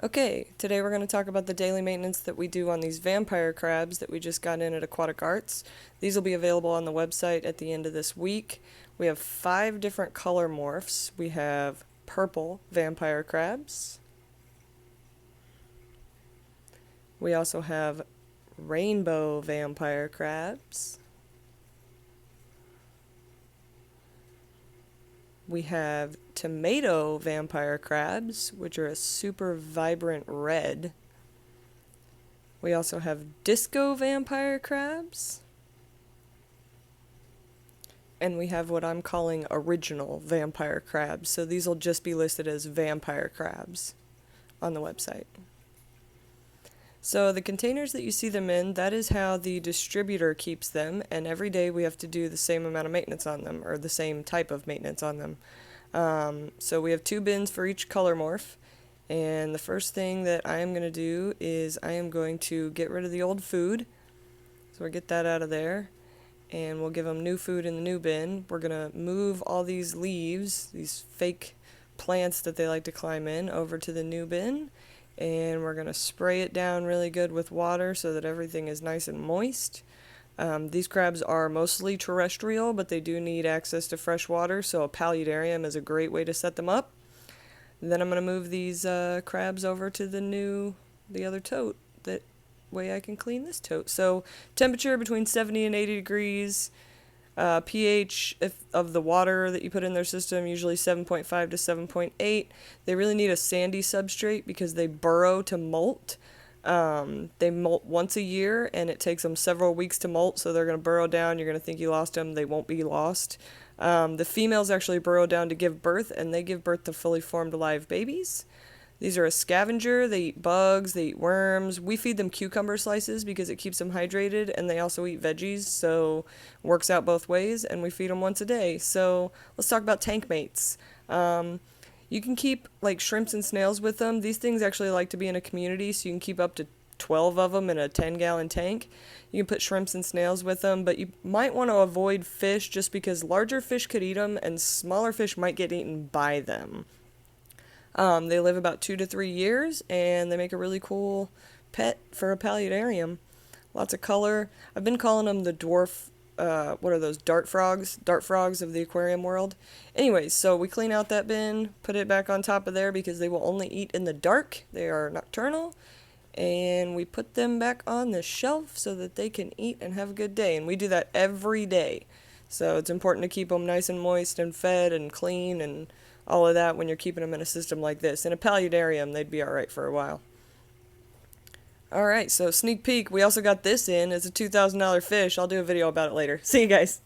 Okay, today we're going to talk about the daily maintenance that we do on these vampire crabs that we just got in at Aquatic Arts. These will be available on the website at the end of this week. We have 5 different color morphs. We have purple vampire crabs. We also have rainbow vampire crabs. We have tomato vampire crabs, which are a super vibrant red. We also have disco vampire crabs. And we have what I'm calling original vampire crabs. So these will just be listed as vampire crabs on the website. So the containers that you see them in, that is how the distributor keeps them, and every day we have to do the same amount of maintenance on them, or the same type of maintenance on them. So we have 2 bins for each color morph, and the first thing that I am going to do is I am going to get rid of the old food. So we'll get that out of there, and we'll give them new food in the new bin. We're going to move all these leaves, these fake plants that they like to climb in, over to the new bin. And we're going to spray it down really good with water so that everything is nice and moist. These crabs are mostly terrestrial, but they do need access to fresh water, so a paludarium is a great way to set them up. Then I'm going to move these crabs over to the other tote. That way I can clean this tote. So temperature between 70 and 80 degrees. pH of the water that you put in their system, usually 7.5 to 7.8. They really need a sandy substrate because they burrow to molt. They molt once a year, and it takes them several weeks to molt, so they're going to burrow down. You're going to think you lost them. They won't be lost. The females actually burrow down to give birth, and they give birth to fully formed live babies. These are a scavenger. They eat bugs, they eat worms. We feed them cucumber slices because it keeps them hydrated, and they also eat veggies, so it works out both ways, and we feed them once a day. So let's talk about tank mates. You can keep like shrimps and snails with them. These things actually like to be in a community, so you can keep up to 12 of them in a 10-gallon tank. You can put shrimps and snails with them, but you might want to avoid fish just because larger fish could eat them, and smaller fish might get eaten by them. They live about 2 to 3 years, and they make a really cool pet for a paludarium. Lots of color. I've been calling them the dwarf, what are those, dart frogs? Dart frogs of the aquarium world. Anyways, so we clean out that bin, put it back on top of there because they will only eat in the dark. They are nocturnal. And we put them back on the shelf so that they can eat and have a good day. And we do that every day. So it's important to keep them nice and moist and fed and clean and all of that when you're keeping them in a system like this. In a paludarium, they'd be alright for a while. Alright, so sneak peek, we also got this in. It's a $2,000 fish. I'll do a video about it later. See you guys.